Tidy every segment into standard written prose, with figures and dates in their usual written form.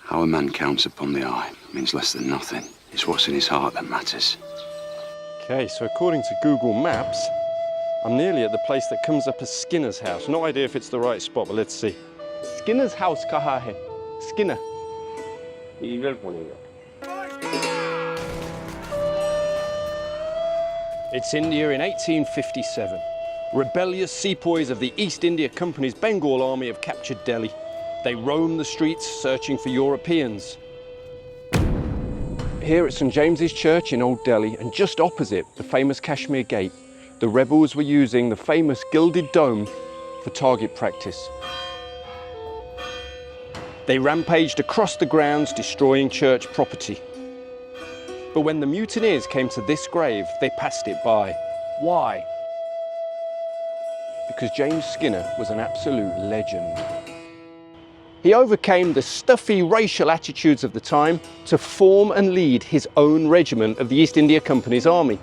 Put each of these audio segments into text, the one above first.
How a man counts upon the eye means less than nothing. It's what's in his heart that matters. Okay, so according to Google Maps, I'm nearly at the place that comes up as Skinner's house. No idea if it's the right spot, but let's see. Skinner's house kaha hai? Skinner. It's India in 1857. Rebellious sepoys of the East India Company's Bengal army have captured Delhi. They roam the streets searching for Europeans. Here at St James's Church in Old Delhi, and just opposite the famous Kashmir Gate, the rebels were using the famous gilded dome for target practice. They rampaged across the grounds, destroying church property. But when the mutineers came to this grave, they passed it by. Why? Because James Skinner was an absolute legend. He overcame the stuffy racial attitudes of the time to form and lead his own regiment of the East India Company's army.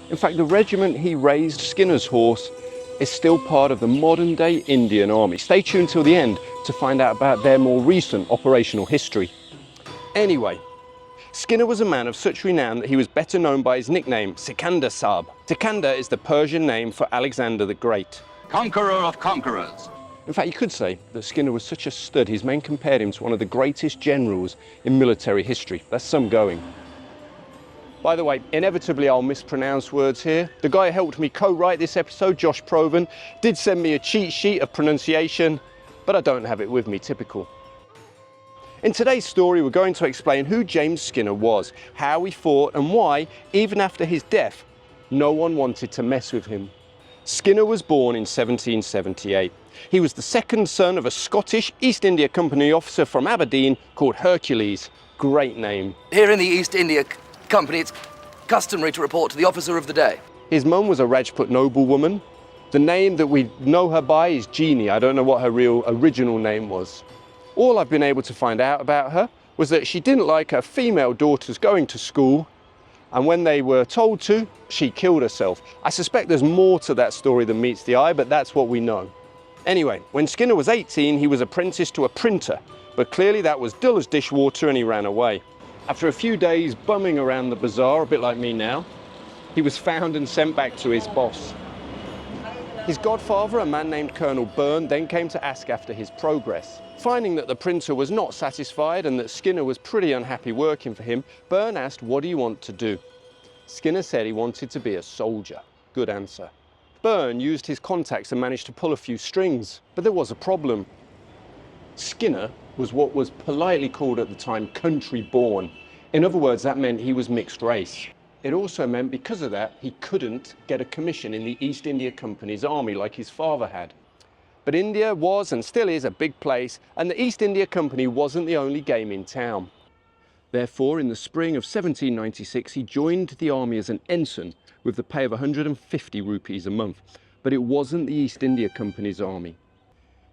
In fact, the regiment he raised, Skinner's Horse, is still part of the modern-day Indian Army. Stay tuned till the end to find out about their more recent operational history. Anyway, Skinner was a man of such renown that he was better known by his nickname, Sikandar Sahib. Sikandar is the Persian name for Alexander the Great. Conqueror of conquerors. In fact, you could say that Skinner was such a stud, his men compared him to one of the greatest generals in military history. That's some going. By the way, inevitably I'll mispronounce words here. The guy who helped me co-write this episode, Josh Proven, did send me a cheat sheet of pronunciation, but I don't have it with me, typical. In today's story, we're going to explain who James Skinner was, how he fought, and why, even after his death, no one wanted to mess with him. Skinner was born in 1778. He was the second son of a Scottish East India Company officer from Aberdeen called Hercules. Great name. Here in the East India Company, it's customary to report to the officer of the day. His mum was a Rajput noblewoman. The name that we know her by is Jeannie. I don't know what her real original name was. All I've been able to find out about her was that she didn't like her female daughters going to school, and when they were told to, she killed herself. I suspect there's more to that story than meets the eye, but that's what we know. Anyway, when Skinner was 18, he was apprenticed to a printer, but clearly that was dull as dishwater and he ran away. After a few days bumming around the bazaar, a bit like me now, he was found and sent back to his boss. His godfather, a man named Colonel Byrne, then came to ask after his progress. Finding that the printer was not satisfied and that Skinner was pretty unhappy working for him, Byrne asked, "What do you want to do?" Skinner said he wanted to be a soldier. Good answer. Byrne used his contacts and managed to pull a few strings, but there was a problem. Skinner was what was politely called at the time country born. In other words, that meant he was mixed race. It also meant because of that, he couldn't get a commission in the East India Company's army like his father had. But India was and still is a big place, and the East India Company wasn't the only game in town. Therefore, in the spring of 1796, he joined the army as an ensign with the pay of 150 rupees a month. But it wasn't the East India Company's army.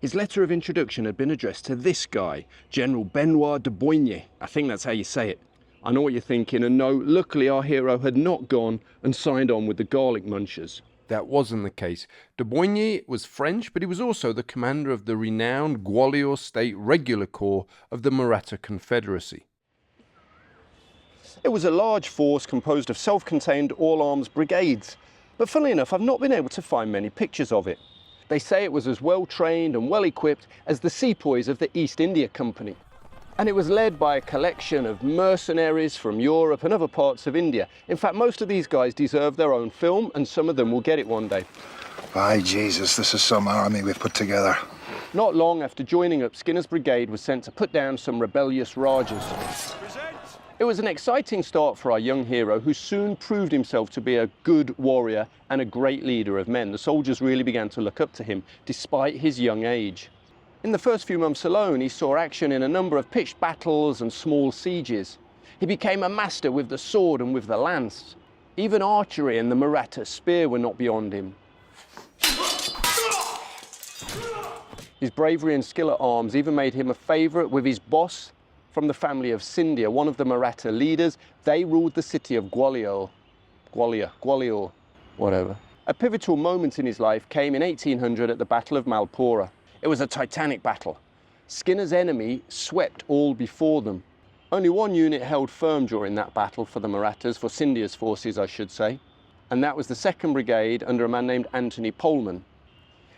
His letter of introduction had been addressed to this guy, General Benoit de Boigny. I think that's how you say it. I know what you're thinking, and no, luckily our hero had not gone and signed on with the garlic munchers. That wasn't the case. De Boigny was French, but he was also the commander of the renowned Gwalior State Regular Corps of the Maratha Confederacy. It was a large force composed of self-contained all-arms brigades, but funnily enough, I've not been able to find many pictures of it. They say it was as well-trained and well-equipped as the sepoys of the East India Company. And it was led by a collection of mercenaries from Europe and other parts of India. In fact, most of these guys deserve their own film, and some of them will get it one day. By Jesus, this is some army we've put together. Not long after joining up, Skinner's brigade was sent to put down some rebellious Rajas. It was an exciting start for our young hero, who soon proved himself to be a good warrior and a great leader of men. The soldiers really began to look up to him, despite his young age. In the first few months alone, he saw action in a number of pitched battles and small sieges. He became a master with the sword and with the lance. Even archery and the Maratha spear were not beyond him. His bravery and skill at arms even made him a favourite with his boss from the family of Scindia, one of the Maratha leaders. They ruled the city of Gwalior, whatever. A pivotal moment in his life came in 1800 at the Battle of Malpura. It was a titanic battle. Skinner's enemy swept all before them. Only one unit held firm during that battle for the Marathas, for Scindia's forces I should say, and that was the 2nd Brigade under a man named Anthony Pohlman.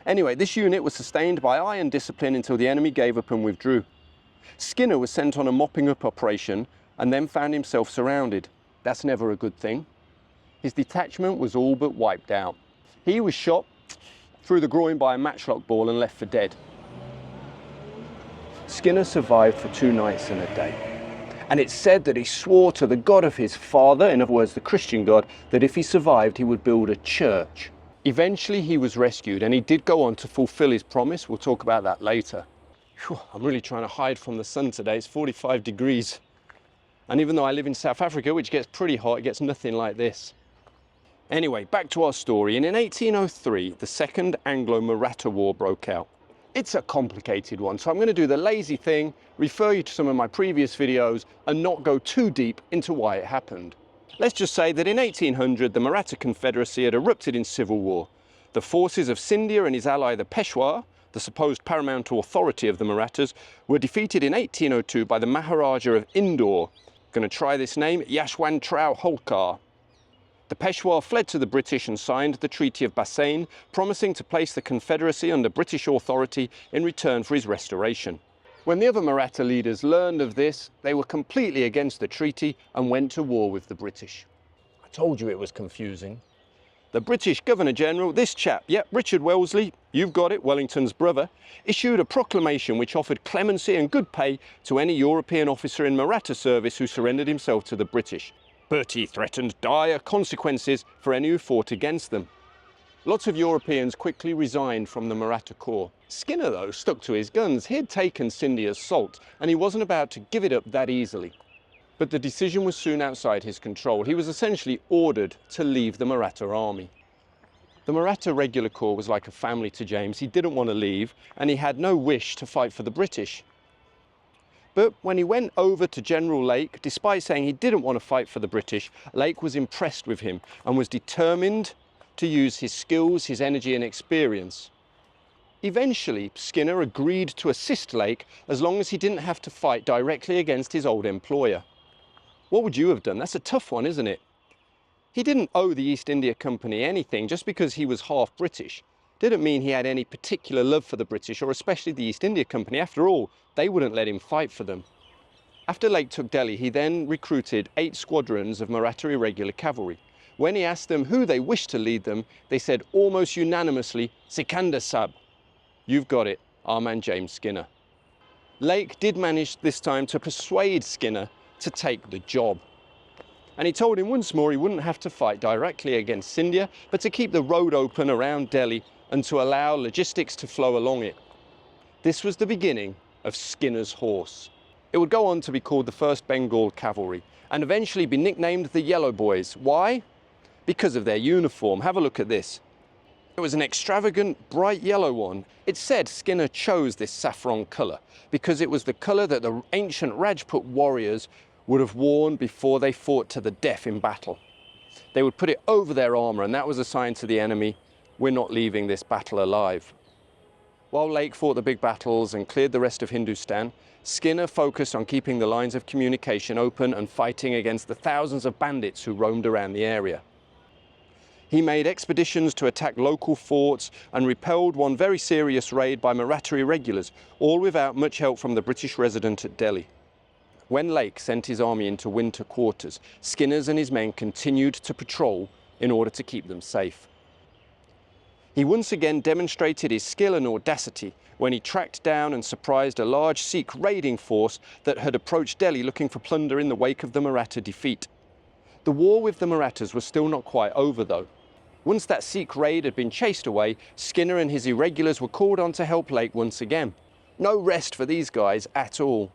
Anyway, this unit was sustained by iron discipline until the enemy gave up and withdrew. Skinner was sent on a mopping up operation and then found himself surrounded. That's never a good thing. His detachment was all but wiped out. He was shot through the groin by a matchlock ball and left for dead. Skinner survived for 2 nights and a day. And it's said that he swore to the God of his father, in other words the Christian God, that if he survived he would build a church. Eventually he was rescued and he did go on to fulfill his promise. We'll talk about that later. Whew, I'm really trying to hide from the sun today. It's 45 degrees. And even though I live in South Africa, which gets pretty hot, it gets nothing like this. Anyway, back to our story. And in 1803, the Second Anglo-Maratha War broke out. It's a complicated one, so I'm going to do the lazy thing, refer you to some of my previous videos, and not go too deep into why it happened. Let's just say that in 1800, the Maratha Confederacy had erupted in civil war. The forces of Scindia and his ally the Peshwa, the supposed paramount authority of the Marathas, were defeated in 1802 by the Maharaja of Indore. Going to try this name, Yashwantrao Holkar. The Peshwa fled to the British and signed the Treaty of Bassein, promising to place the Confederacy under British authority in return for his restoration. When the other Maratha leaders learned of this, they were completely against the treaty and went to war with the British. I told you it was confusing. The British Governor-General, this chap, yep, Richard Wellesley, you've got it, Wellington's brother, issued a proclamation which offered clemency and good pay to any European officer in Maratha service who surrendered himself to the British. But he threatened dire consequences for any who fought against them. Lots of Europeans quickly resigned from the Maratha Corps. Skinner, though, stuck to his guns. He had taken Scindia's salt, and he wasn't about to give it up that easily. But the decision was soon outside his control. He was essentially ordered to leave the Maratha army. The Maratha Regular Corps was like a family to James. He didn't want to leave, and he had no wish to fight for the British. But when he went over to General Lake, despite saying he didn't want to fight for the British, Lake was impressed with him and was determined to use his skills, his energy and experience. Eventually, Skinner agreed to assist Lake as long as he didn't have to fight directly against his old employer. What would you have done? That's a tough one, isn't it? He didn't owe the East India Company anything. Just because he was half British didn't mean he had any particular love for the British, or especially the East India Company. After all, they wouldn't let him fight for them. After Lake took Delhi, he then recruited 8 squadrons of Maratha Irregular Cavalry. When he asked them who they wished to lead them, they said almost unanimously, Sikandar Sahib. You've got it, our man James Skinner. Lake did manage this time to persuade Skinner to take the job. And he told him once more he wouldn't have to fight directly against Scindia, but to keep the road open around Delhi and to allow logistics to flow along it. This was the beginning of Skinner's horse. It would go on to be called the 1st Bengal Cavalry and eventually be nicknamed the Yellow Boys. Why? Because of their uniform. Have a look at this. It was an extravagant, bright yellow one. It's said Skinner chose this saffron colour because it was the colour that the ancient Rajput warriors would have worn before they fought to the death in battle. They would put it over their armour, and that was a sign to the enemy, we're not leaving this battle alive. While Lake fought the big battles and cleared the rest of Hindustan, Skinner focused on keeping the lines of communication open and fighting against the thousands of bandits who roamed around the area. He made expeditions to attack local forts and repelled one very serious raid by Maratha irregulars, all without much help from the British resident at Delhi. When Lake sent his army into winter quarters, Skinner's and his men continued to patrol in order to keep them safe. He once again demonstrated his skill and audacity when he tracked down and surprised a large Sikh raiding force that had approached Delhi looking for plunder in the wake of the Maratha defeat. The war with the Marathas was still not quite over though. Once that Sikh raid had been chased away, Skinner and his irregulars were called on to help Lake once again. No rest for these guys at all.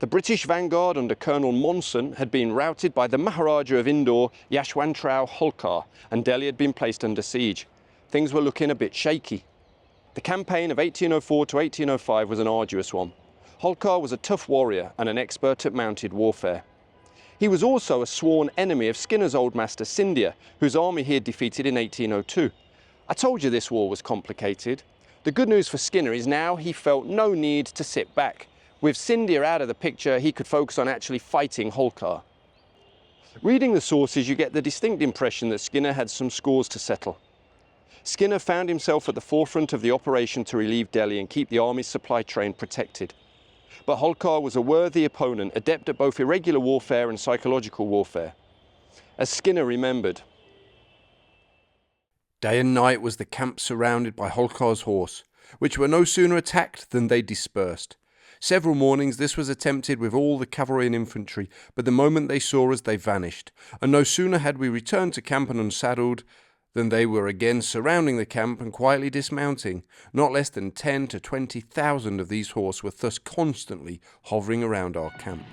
The British vanguard under Colonel Monson had been routed by the Maharaja of Indore, Yashwantrao Holkar, and Delhi had been placed under siege. Things were looking a bit shaky. The campaign of 1804 to 1805 was an arduous one. Holkar was a tough warrior and an expert at mounted warfare. He was also a sworn enemy of Skinner's old master Scindia, whose army he had defeated in 1802. I told you this war was complicated. The good news for Skinner is now he felt no need to sit back. With Scindia out of the picture, he could focus on actually fighting Holkar. Reading the sources, you get the distinct impression that Skinner had some scores to settle. Skinner found himself at the forefront of the operation to relieve Delhi and keep the army's supply train protected. But Holkar was a worthy opponent, adept at both irregular warfare and psychological warfare. As Skinner remembered, day and night was the camp surrounded by Holkar's horse, which were no sooner attacked than they dispersed. Several mornings this was attempted with all the cavalry and infantry, but the moment they saw us they vanished, and no sooner had we returned to camp and unsaddled than they were again surrounding the camp and quietly dismounting. Not less than 10 to 20,000 of these horse were thus constantly hovering around our camp.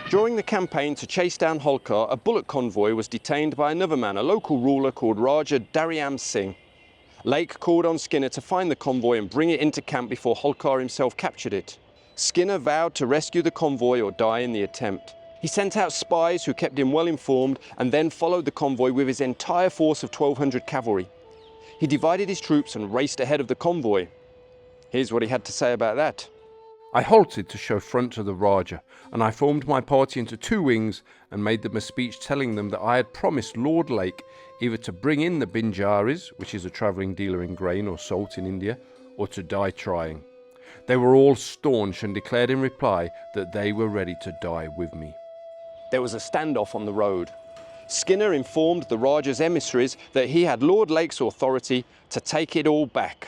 During the campaign to chase down Holkar, a bullock convoy was detained by another man, a local ruler called Raja Daryam Singh. Lake called on Skinner to find the convoy and bring it into camp before Holkar himself captured it. Skinner vowed to rescue the convoy or die in the attempt. He sent out spies who kept him well informed and then followed the convoy with his entire force of 1,200 cavalry. He divided his troops and raced ahead of the convoy. Here's what he had to say about that. I halted to show front to the Raja, and I formed my party into two wings and made them a speech telling them that I had promised Lord Lake either to bring in the Binjaris, which is a travelling dealer in grain or salt in India, or to die trying. They were all staunch and declared in reply that they were ready to die with me. There was a standoff on the road. Skinner informed the Raja's emissaries that he had Lord Lake's authority to take it all back.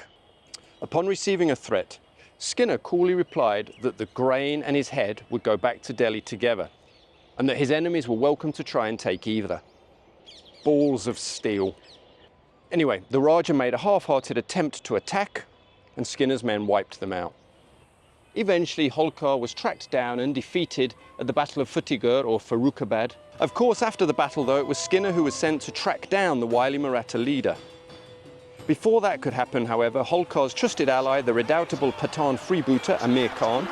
Upon receiving a threat, Skinner coolly replied that the grain and his head would go back to Delhi together, and that his enemies were welcome to try and take either. Balls of steel. Anyway, the Raja made a half-hearted attempt to attack, and Skinner's men wiped them out. Eventually, Holkar was tracked down and defeated at the Battle of Fatehgarh or Farrukhabad. Of course, after the battle, though, it was Skinner who was sent to track down the wily Maratha leader. Before that could happen, however, Holkar's trusted ally, the redoubtable Pathan freebooter Amir Khan,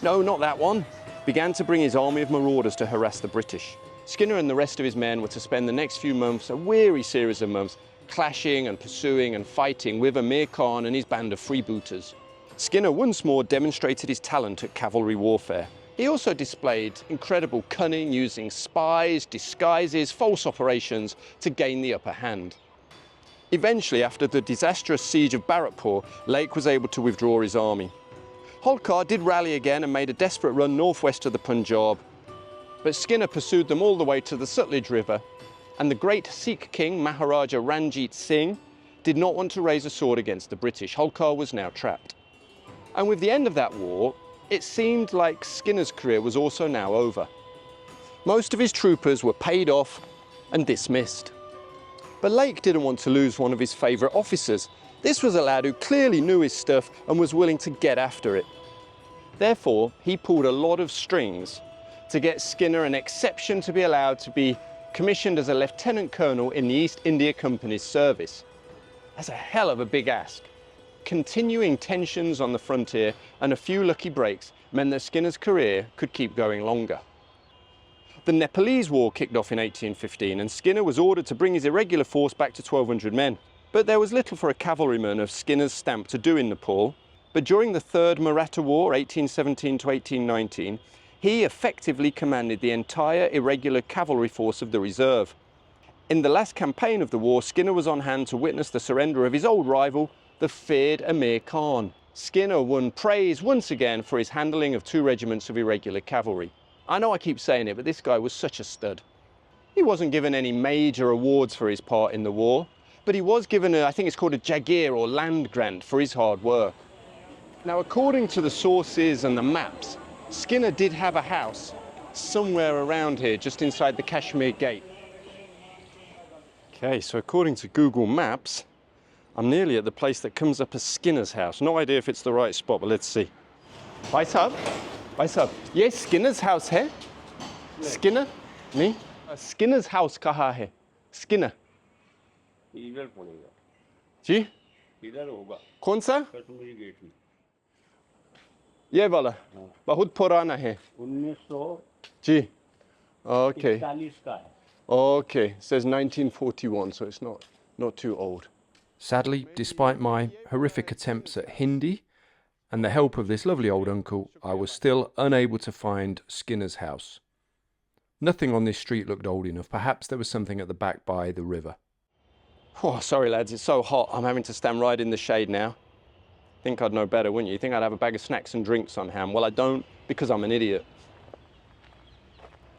no, not that one, began to bring his army of marauders to harass the British. Skinner and the rest of his men were to spend the next few months, a weary series of months, clashing and pursuing and fighting with Amir Khan and his band of freebooters. Skinner once more demonstrated his talent at cavalry warfare. He also displayed incredible cunning using spies, disguises, false operations to gain the upper hand. Eventually, after the disastrous siege of Bharatpur, Lake was able to withdraw his army. Holkar did rally again and made a desperate run northwest of the Punjab, but Skinner pursued them all the way to the Sutlej River, and the great Sikh king Maharaja Ranjit Singh did not want to raise a sword against the British. Holkar was now trapped. And with the end of that war, it seemed like Skinner's career was also now over. Most of his troopers were paid off and dismissed. But Lake didn't want to lose one of his favourite officers. This was a lad who clearly knew his stuff and was willing to get after it. Therefore, he pulled a lot of strings to get Skinner an exception to be allowed to be commissioned as a lieutenant colonel in the East India Company's service. That's a hell of a big ask. Continuing tensions on the frontier and a few lucky breaks meant that Skinner's career could keep going longer. The Nepalese War kicked off in 1815 and Skinner was ordered to bring his irregular force back to 1,200 men. But there was little for a cavalryman of Skinner's stamp to do in Nepal. But during the Third Maratha War, 1817 to 1819, he effectively commanded the entire irregular cavalry force of the reserve. In the last campaign of the war, Skinner was on hand to witness the surrender of his old rival, the feared Amir Khan. Skinner won praise once again for his handling of 2 regiments of irregular cavalry. I know I keep saying it, but this guy was such a stud. He wasn't given any major awards for his part in the war, but he was given I think it's called a Jagir or land grant for his hard work. Now, according to the sources and the maps, Skinner did have a house somewhere around here, just inside the Kashmir Gate. Okay, so according to Google Maps, I'm nearly at the place that comes up as Skinner's house. No idea if it's the right spot, but let's see. Bhai sahab, ye Skinner's house hai? Skinner? Nahi? Skinner's house kaha hai? Skinner? इधर पड़ेगा जी इधर होगा कौन सा Kashmiri gate में ये वाला बहुत पुराना है 1940 जी ओके का है Okay, it says 1941, so it's not too old. Sadly, despite my horrific attempts at Hindi and the help of this lovely old uncle, I was still unable to find Skinner's house. Nothing on this street looked old enough. Perhaps there was something at the back by the river. Oh, sorry lads, it's so hot. I'm having to stand right in the shade now. Think I'd know better, wouldn't you? You think I'd have a bag of snacks and drinks on hand? Well, I don't, because I'm an idiot.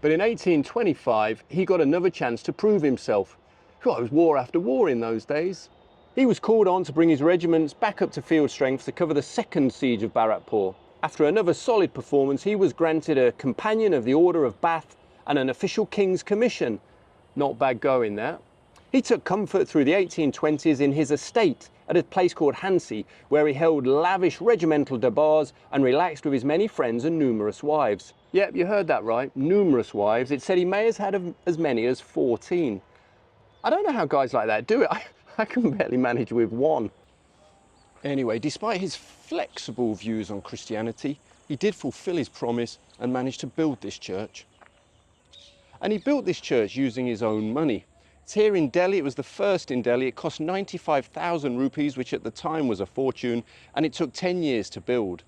But in 1825, he got another chance to prove himself. Oh, it was war after war in those days. He was called on to bring his regiments back up to field strength to cover the second siege of Baratpur. After another solid performance, he was granted a Companion of the Order of Bath and an official King's Commission. Not bad going, that. He took comfort through the 1820s in his estate at a place called Hansi, where he held lavish regimental debars and relaxed with his many friends and numerous wives. Yep, you heard that right, numerous wives. It said he may have had as many as 14. I don't know how guys like that do it. I can barely manage with one. Anyway, despite his flexible views on Christianity, he did fulfill his promise and managed to build this church. And he built this church using his own money. It's here in Delhi. It was the first in Delhi. It cost 95,000 rupees, which at the time was a fortune, and it took 10 years to build.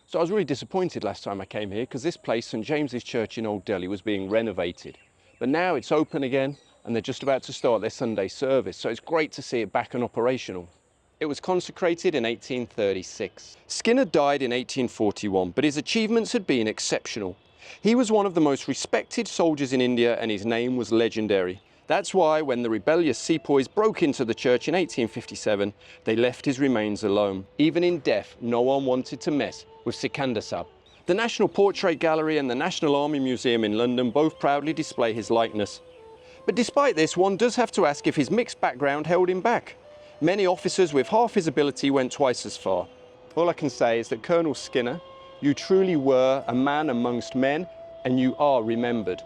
So I was really disappointed last time I came here because this place, St. James's Church in Old Delhi, was being renovated. But now it's open again and they're just about to start their Sunday service, so it's great to see it back and operational. It was consecrated in 1836. Skinner died in 1841, but his achievements had been exceptional. He was one of the most respected soldiers in India and his name was legendary. That's why when the rebellious sepoys broke into the church in 1857, they left his remains alone. Even in death, no one wanted to mess with Sikandar Sahib. The National Portrait Gallery and the National Army Museum in London both proudly display his likeness. But despite this, one does have to ask if his mixed background held him back. Many officers with half his ability went twice as far. All I can say is that Colonel Skinner, you truly were a man amongst men, and you are remembered.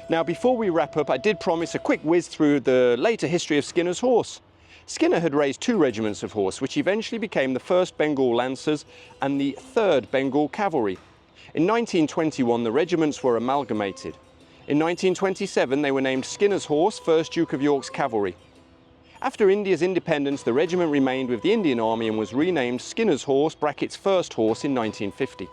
Now, before we wrap up, I did promise a quick whiz through the later history of Skinner's horse. Skinner had raised 2 regiments of horse, which eventually became the 1st Bengal Lancers and the 3rd Bengal Cavalry. In 1921, the regiments were amalgamated. In 1927, they were named Skinner's Horse, 1st Duke of York's Cavalry. After India's independence, the regiment remained with the Indian Army and was renamed Skinner's Horse, brackets 1st Horse, in 1950.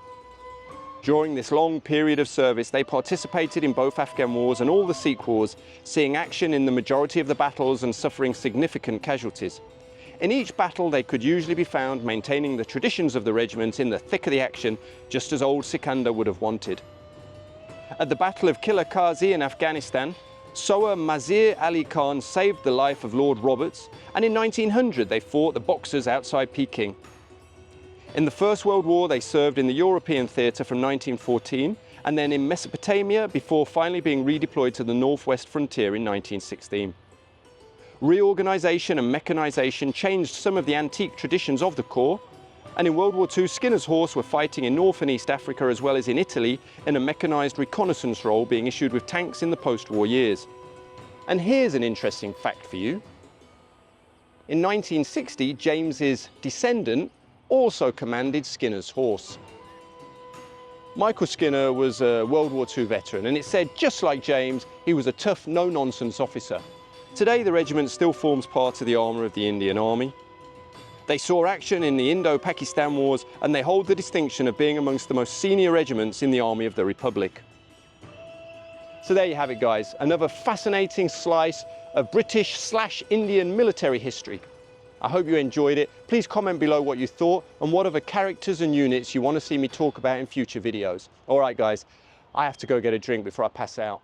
During this long period of service, they participated in both Afghan wars and all the Sikh wars, seeing action in the majority of the battles and suffering significant casualties. In each battle, they could usually be found maintaining the traditions of the regiment in the thick of the action, just as old Sikandar would have wanted. At the Battle of Killa Qazi in Afghanistan, Soa Mazir Ali Khan saved the life of Lord Roberts, and in 1900 they fought the Boxers outside Peking. In the First World War, they served in the European theatre from 1914 and then in Mesopotamia before finally being redeployed to the northwest frontier in 1916. Reorganisation and mechanisation changed some of the antique traditions of the Corps, and in World War II, Skinner's Horse were fighting in North and East Africa as well as in Italy in a mechanised reconnaissance role being issued with tanks in the post-war years. And here's an interesting fact for you. In 1960, James's descendant also commanded Skinner's Horse. Michael Skinner was a World War II veteran, and it's said, just like James, he was a tough, no-nonsense officer. Today, the regiment still forms part of the armour of the Indian Army. They saw action in the Indo-Pakistan Wars, and they hold the distinction of being amongst the most senior regiments in the Army of the Republic. So there you have it, guys, another fascinating slice of British/Indian military history. I hope you enjoyed it. Please comment below what you thought and what other characters and units you want to see me talk about in future videos. All right, guys, I have to go get a drink before I pass out.